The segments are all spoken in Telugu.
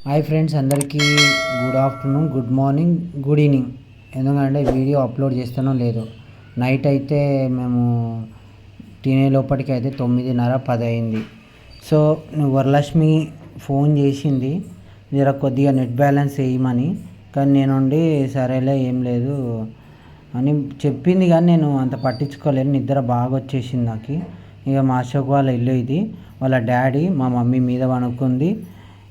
హాయ్ ఫ్రెండ్స్, అందరికీ good afternoon, good morning, good evening. ఎందుకంటే వీడియో అప్లోడ్ చేస్తానో లేదో. నైట్ అయితే మేము తినే లోపలికి అయితే 9:30 10 అయింది. సో వరలక్ష్మి ఫోన్ చేసింది జర కొద్దిగా నెట్ బ్యాలెన్స్ వేయమని. కానీ నేనుండి సరేలే ఏం లేదు అని చెప్పింది, కానీ నేను అంత పట్టించుకోలేను. నిద్ర బాగా వచ్చేసింది నాకు. ఇక మా అశోక్ వాళ్ళ ఇల్లు ఇది. వాళ్ళ డాడీ మా మమ్మీ మీద పనుకుంది.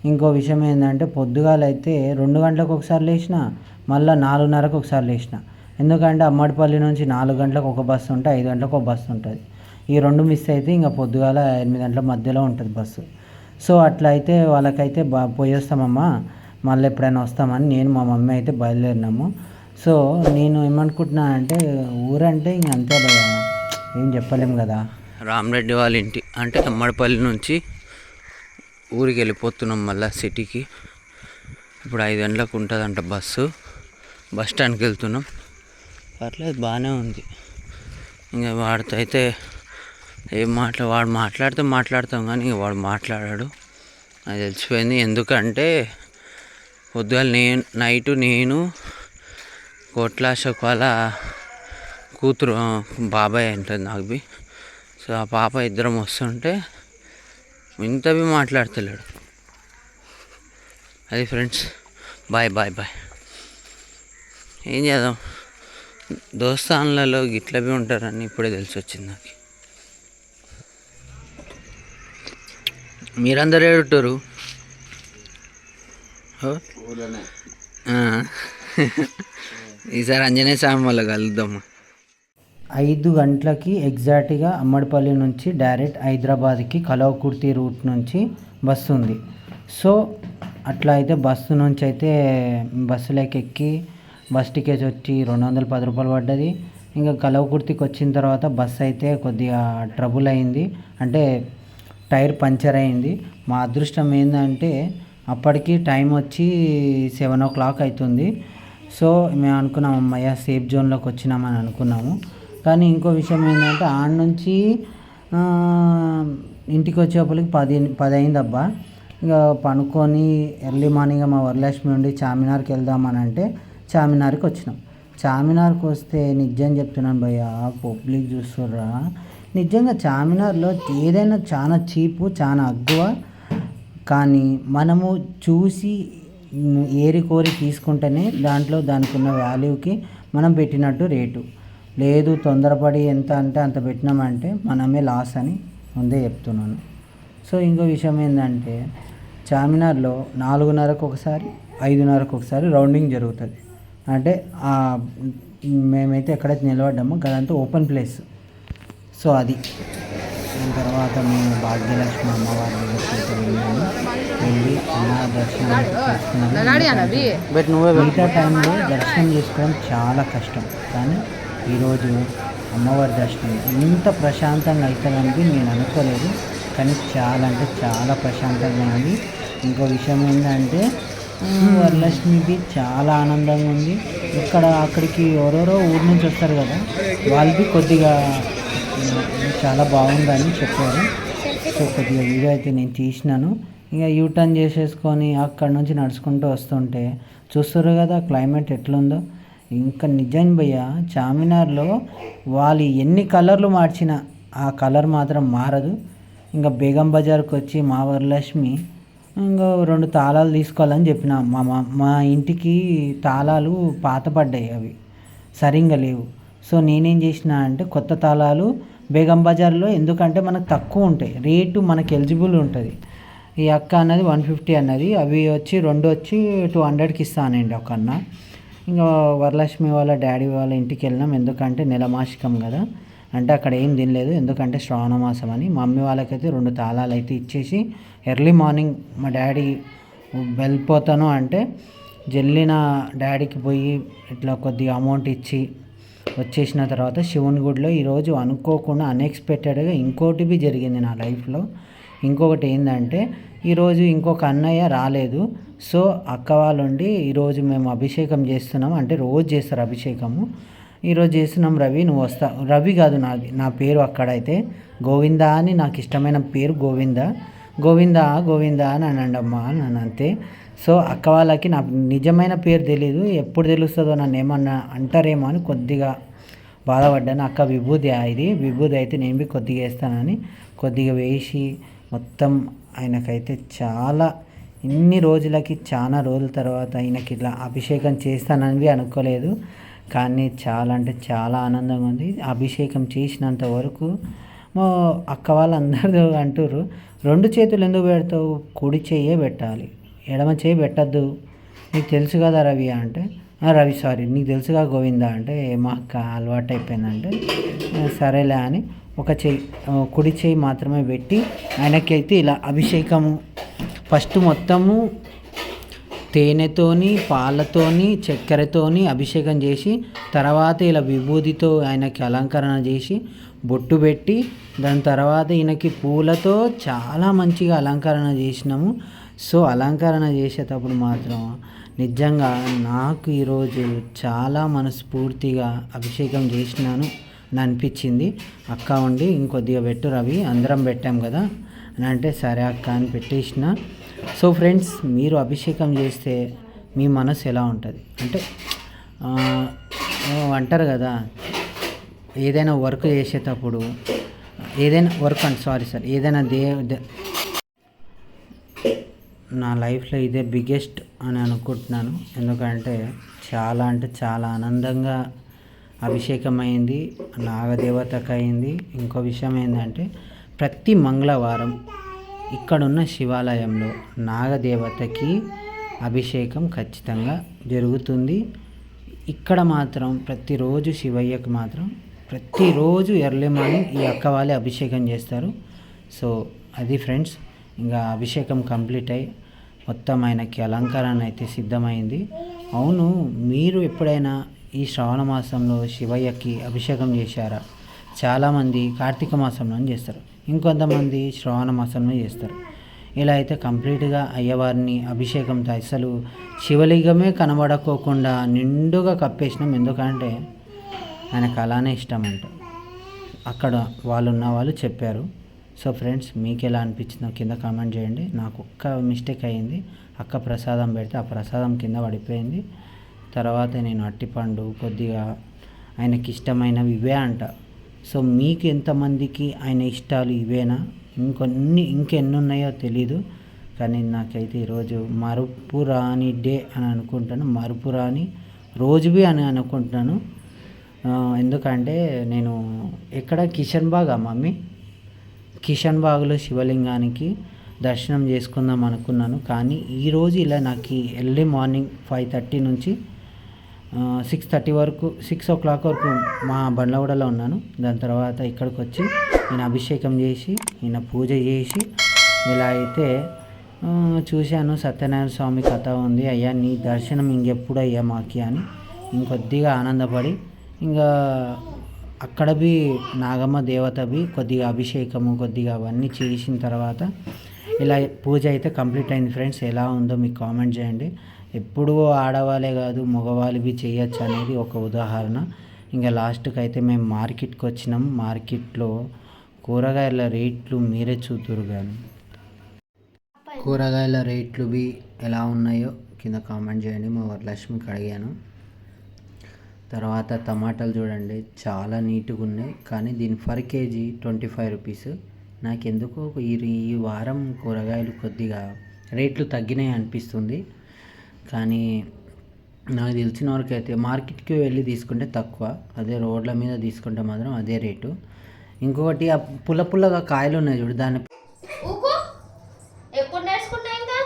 ఇంకో విషయం ఏంటంటే పొద్దుగాలైతే 2 గంటలకు ఒకసారి లేచిన, మళ్ళీ 4:30కు ఒకసారి లేచిన. ఎందుకంటే అమ్మడిపల్లి నుంచి 4 గంటలకు ఒక బస్సు ఉంటే 5 గంటలకు ఒక బస్సు ఉంటుంది. ఈ 2 మిస్ అయితే ఇంకా పొద్దుగాల 8 గంటల మధ్యలో ఉంటుంది బస్సు. సో అట్లా అయితే వాళ్ళకైతే పోయి వస్తామమ్మా, మళ్ళీ ఎప్పుడైనా వస్తామని నేను మా మమ్మీ అయితే బయలుదేరినాము. సో నేను ఏమనుకుంటున్నా అంటే ఊరంటే ఇంక అంతే భయ, ఏం చెప్పలేము కదా. రామరెడ్డి వాళ్ళ ఇంటి అంటే అమ్మడిపల్లి నుంచి ఊరికి వెళ్ళిపోతున్నాం మళ్ళీ సిటీకి. ఇప్పుడు 5 గంటలకు ఉంటుందంట బస్సు. బస్ స్టాండ్కి వెళ్తున్నాం. పర్లేదు, బాగానే ఉంది. ఇంకా వాడితో అయితే ఏం వాడు మాట్లాడితే మాట్లాడతాం, కానీ ఇంక వాడు మాట్లాడాడు, అది తెలిసిపోయింది. ఎందుకంటే పొద్దుగాల నైటు నేను కోట్లాశోక్ వాళ్ళ కూతురు బాబాయ్ ఉంటుంది నాకు. సో ఆ పాప ఇద్దరం వస్తుంటే ఇంతవి మాట్లాడతలేడు. అది ఫ్రెండ్స్, బాయ్ బాయ్ బాయ్. ఏం చేద్దాం, దోస్తాన్లలో గిట్లవి ఉంటారని ఇప్పుడే తెలిసి వచ్చింది నాకు. మీరందరూ ఏడుంటారు? ఈసారి ఆంజనేయ స్వామి వల్ల కలుద్దాము. 5 గంటలకి ఎగ్జాక్ట్గా అమ్మడిపల్లి నుంచి డైరెక్ట్ హైదరాబాద్కి కలవకుర్తి రూట్ నుంచి బస్సు ఉంది. సో అట్లా అయితే బస్సు నుంచి అయితే బస్సులోకి ఎక్కి బస్ టికెట్ వచ్చి 210 రూపాయలు పడ్డది. ఇంకా కలవకుర్తికి వచ్చిన తర్వాత బస్సు అయితే కొద్దిగా ట్రబుల్ అయింది, అంటే టైర్ పంచర్ అయింది. మా అదృష్టం ఏంటంటే అప్పటికి టైం వచ్చి 7 o'clock అవుతుంది. సో మేము అనుకున్నాం అమ్మయ్య సేఫ్ జోన్లోకి వచ్చినామని అనుకున్నాము. కానీ ఇంకో విషయం ఏంటంటే ఆడ నుంచి ఇంటికి వచ్చేప్పటికి 10 అయింది అబ్బా. ఇంకా పనుకొని ఎర్లీ మార్నింగ్ మా వరలక్ష్మి ఉండి చార్మినార్కి వెళ్దామని అంటే చార్మినార్కి వచ్చినాం. చార్మినార్కి వస్తే నిజం చెప్తున్నాను భయ్య, పబ్లిక్ చూస్తుర్రా, నిజంగా చార్మినార్లో ఏదైనా చాలా చీపు, చాలా అగ్గువ. కానీ మనము చూసి ఏరి కోరి తీసుకుంటేనే దాంట్లో దానికి ఉన్న వాల్యూకి మనం పెట్టినట్టు రేటు లేదు. తొందరపడి ఎంత అంటే అంత పెట్టినామంటే మనమే లాస్ అని ముందే చెప్తున్నాను. సో ఇంకో విషయం ఏంటంటే చార్మినార్లో 4:30కు ఒకసారి 5:30కు ఒకసారి రౌండింగ్ జరుగుతుంది. అంటే మేమైతే ఎక్కడైతే నిలబడ్డామో అదంతా ఓపెన్ ప్లేస్. సో అది దాని తర్వాత మేము భాగ్యలక్ష్మి అమ్మవారి దగ్గరికి వెళ్ళాము. వెళ్ళి అన్న దర్శనం చేసుకున్నాము. మిగతా టైంలో దర్శనం చేసుకోవడం చాలా కష్టం, కానీ ఈరోజు అమ్మవారి దర్శనం ఎంత ప్రశాంతంగా అవుతుందని నేను అనుకోలేదు, కానీ చాలా అంటే చాలా ప్రశాంతంగా ఉంది. ఇంకో విషయం ఏంటంటే వరలక్ష్మికి చాలా ఆనందంగా ఉంది. అక్కడికి ఎవరెవరో ఊరి నుంచి వస్తారు కదా, వాళ్ళకి కొద్దిగా చాలా బాగుందని చెప్పారు. సో కొద్దిగా వీడియో అయితే నేను తీసినాను. ఇక యూటర్న్ చేసేసుకొని అక్కడ నుంచి నడుచుకుంటూ వస్తుంటే చూస్తారు కదా క్లైమేట్ ఎట్లుందో. ఇంకా నిజం భయ్య, చార్మినార్లో వాళ్ళు ఎన్ని కలర్లు మార్చినా ఆ కలర్ మాత్రం మారదు. ఇంకా బేగం బజార్కి వచ్చి మా వరలక్ష్మి ఇంకా 2 తాళాలు తీసుకోవాలని చెప్పిన. మా ఇంటికి తాళాలు పాత పడ్డాయి, అవి సరిగ్గా లేవు. సో నేనేం చేసిన అంటే కొత్త తాళాలు బేగం బజార్లో, ఎందుకంటే మనకు తక్కువ ఉంటాయి రేటు, మనకు ఎలిజిబుల్ ఉంటుంది. ఈ అక్క అన్నది 150 అన్నది, అవి వచ్చి 2 వచ్చి 200కి ఇస్తానండి ఒక అన్న. ఇంకా వరలక్ష్మి వాళ్ళ డాడీ వాళ్ళ ఇంటికి వెళ్ళినాం, ఎందుకంటే నెలమాసికం కదా, అంటే అక్కడ ఏం తినలేదు ఎందుకంటే శ్రావణ మాసం అని. మా మమ్మీ వాళ్ళకైతే 2 తాళాలు అయితే ఇచ్చేసి ఎర్లీ మార్నింగ్ మా డాడీ వెళ్ళిపోతాను అంటే జల్లిన డాడీకి పోయి ఇట్లా కొద్దిగా అమౌంట్ ఇచ్చి వచ్చేసిన తర్వాత శివుని గుడిలో ఈరోజు అనుకోకుండా అన్ఎక్స్పెక్టెడ్గా ఇంకోటి బి జరిగింది నా లైఫ్లో. ఇంకొకటి ఏంటంటే ఈరోజు ఇంకొక అన్నయ్య రాలేదు. సో అక్క వాళ్ళు ఉండి ఈరోజు మేము అభిషేకం చేస్తున్నాం, అంటే రోజు చేస్తారు అభిషేకము, ఈరోజు చేస్తున్నాం. రవి నువ్వు వస్తా, రవి కాదు నా పేరు అక్కడైతే గోవింద అని, నాకు ఇష్టమైన పేరు గోవింద. గోవిందా గోవిందా అని అనండమ్మా అని అంతే. సో అక్క వాళ్ళకి నా నిజమైన పేరు తెలీదు, ఎప్పుడు తెలుస్తుందో నన్ను ఏమన్నా అంటారేమో అని కొద్దిగా బాధపడ్డాను. అక్క విభూది ఇది విభూది అయితే నేను బి కొద్దిగా వేస్తానని కొద్దిగా వేసి మొత్తం ఆయనకైతే చాలా ఇన్ని రోజులకి చాలా రోజుల తర్వాత ఆయనకి ఇట్లా అభిషేకం చేస్తానని అనుకోలేదు. కానీ చాలా అంటే చాలా ఆనందంగా ఉంది. అభిషేకం చేసినంత వరకు మా అక్క వాళ్ళందరూ అంటారు, 2 చేతులు ఎందుకు పెడతావు, కుడి చెయ్యే పెట్టాలి, ఎడమ చేయి పెట్టద్దు, నీకు తెలుసు కదా రవి అంటే, రవి సారీ నీకు తెలుసుగా గోవిందా అంటే, మా అక్క అలవాటు అయిపోయిందంటే సరేలే అని ఒక చెయ్యి కుడి చెయ్యి మాత్రమే పెట్టి ఆయనకైతే ఇలా అభిషేకము ఫస్ట్ మొత్తము తేనెతోని పాలతోని చక్కెరతోని అభిషేకం చేసి తర్వాత ఇలా విభూతితో ఆయనకి అలంకరణ చేసి బొట్టు పెట్టి దాని తర్వాత ఈయనకి పూలతో చాలా మంచిగా అలంకరణ చేసినాము. సో అలంకరణ చేసేటప్పుడు మాత్రం నిజంగా నాకు ఈరోజు చాలా మనస్ఫూర్తిగా అభిషేకం చేసినాను అని అనిపించింది. అక్క ఉండి ఇంకొద్దిగా పెట్టు రవి అందరం పెట్టాం కదా అని అంటే సరే అక్క అని పెట్టేసిన. సో ఫ్రెండ్స్, మీరు అభిషేకం చేస్తే మీ మనసు ఎలా ఉంటుంది అంటే అంటారు కదా, ఏదైనా వర్క్ చేసేటప్పుడు ఏదైనా వర్క్ అంటే సారీ ఏదైనా నా లైఫ్లో ఇదే బిగ్గెస్ట్ అని అనుకుంటున్నాను. ఎందుకంటే చాలా అంటే చాలా ఆనందంగా అభిషేకం అయింది, నాగదేవతకు అయింది. ఇంకో విషయం ఏంటంటే ప్రతి మంగళవారం ఇక్కడున్న శివాలయంలో నాగదేవతకి అభిషేకం ఖచ్చితంగా జరుగుతుంది. ఇక్కడ మాత్రం ప్రతిరోజు శివయ్యకు మాత్రం ప్రతిరోజు ఎర్లీ మార్నింగ్ ఈ అక్క వాళ్ళే అభిషేకం చేస్తారు. సో అది ఫ్రెండ్స్, ఇంకా అభిషేకం కంప్లీట్ అయ్యి మొత్తం ఆయనకి అలంకరణ అయితే సిద్ధమైంది. అవును, మీరు ఎప్పుడైనా ఈ శ్రావణ మాసంలో శివయ్యకి అభిషేకం చేశారా? చాలామంది కార్తీక మాసంలో చేస్తారు, ఇంకొంతమంది శ్రావణ మాసంలో చేస్తారు. ఇలా అయితే కంప్లీట్గా అయ్యవారిని అభిషేకంతో అసలు శివలింగమే కనబడకోకుండా నిండుగా కప్పేసినాం. ఎందుకంటే ఆయనకు అలానే ఇష్టం అంట, అక్కడ ఉన్న వాళ్ళు చెప్పారు. సో ఫ్రెండ్స్, మీకు ఎలా అనిపించిందో కింద కామెంట్ చేయండి. నాకు ఒక్క మిస్టేక్ అయ్యింది, అక్క ప్రసాదం పెడితే ఆ ప్రసాదం కింద పడిపోయింది. తర్వాత నేను అట్టిపండు కొద్దిగా ఆయనకి ఇష్టమైనవి ఇవే అంట. సో మీకు ఎంతమందికి ఆయన ఇష్టాలు ఇవేనా, ఇంకెన్ని ఉన్నాయో తెలీదు. కానీ నాకైతే ఈరోజు మరుపురాని డే అని అనుకుంటాను, మరుపురాని రోజువి అని అనుకుంటున్నాను. ఎందుకంటే నేను ఎక్కడ కిషన్ బాగా మమ్మీ కిషన్ బాగ్లో శివలింగానికి దర్శనం చేసుకుందాం అనుకున్నాను. కానీ ఈరోజు ఇలా నాకు ఎర్లీ మార్నింగ్ 5:30 నుంచి 6:30 వరకు 6 o'clock వరకు మా బండ్లగూడలో ఉన్నాను. దాని తర్వాత ఇక్కడికి వచ్చి నేను అభిషేకం చేసి ఈయన పూజ చేసి ఇలా అయితే చూశాను. సత్యనారాయణ స్వామి కథ ఉంది, అయ్యా నీ దర్శనం ఇంకెప్పుడు అయ్యా మాకి అని ఇంకొద్దిగా ఆనందపడి ఇంకా అక్కడ బి నాగమ్మ దేవత బి కొద్దిగా అభిషేకము కొద్దిగా అవన్నీ చేసిన తర్వాత ఇలా పూజ అయితే కంప్లీట్ అయింది. ఫ్రెండ్స్, ఎలా ఉందో మీకు కామెంట్ చేయండి. ఎప్పుడూ ఆడవాళ్ళే కాదు మగవాళ్ళు బి చేయొచ్చు అనేది ఒక ఉదాహరణ. ఇంకా లాస్ట్కి అయితే మేము మార్కెట్కి వచ్చినాం. మార్కెట్లో కూరగాయల రేట్లు మీరే చూతురు. కానీ కూరగాయల రేట్లు బి ఎలా ఉన్నాయో కింద కామెంట్ చేయండి. మా వరలక్ష్మికి అడిగాను. తర్వాత టమాటాలు చూడండి చాలా నీట్గా ఉన్నాయి, కానీ దీని పర్ కేజీ 25 రూపీస్. నాకెందుకో ఈ వారం కూరగాయలు కొద్దిగా రేట్లు తగ్గినాయి అనిపిస్తుంది. కానీ నాకు తెలిసిన వరకు అయితే మార్కెట్కి వెళ్ళి తీసుకుంటే తక్కువ, అదే రోడ్ల మీద తీసుకుంటే మాత్రం అదే రేటు. ఇంకొకటి ఆ పుల్లగా కాయలు ఉన్నాయి చూడు, దాన్ని ఎప్పుడు నేర్చుకుంటా ఇంకా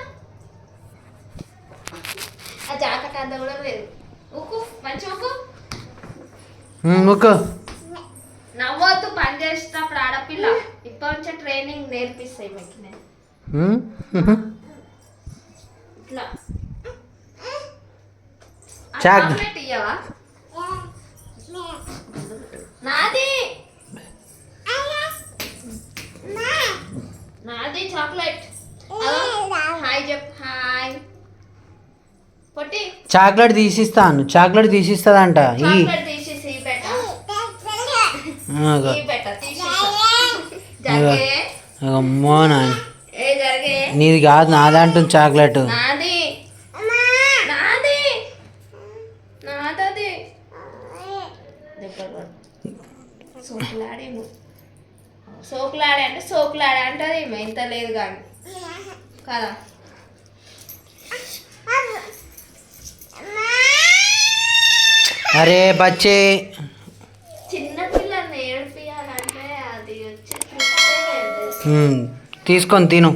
ఆ జాకెట్ అంతా కూడా లేదు. ఊకు మంచి ఊకు నవ్వద్దు, పని చేసేటప్పుడు ఆడపిల్ల ఇప్పటి నుంచే ట్రైనింగ్ నేర్పిస్తాయి మీకు నేను. ఇట్లా చాక్లెట్ ఇయ్యవా? నాది నాది చాక్లెట్. హాయ్ చెప్పు. హాయ్ పొట్టి చాక్లెట్ తీసిస్తాను, చాక్లెట్ తీసిస్తుందంట. చాక్లెట్ తీసేసి అమ్మో నాయన నీది కాదు నాదంటుంది చాక్లెట్. నాది నాది నాదది సోకులాడేమో సోకులాడే అంటే సోకులాడే అంటది ఇంత లేదు కానీ కదా. అరే బచ్చే చిన్న పిల్లల్ని ఏడిపియాలంటే అది వచ్చే తీసుకొని తిను.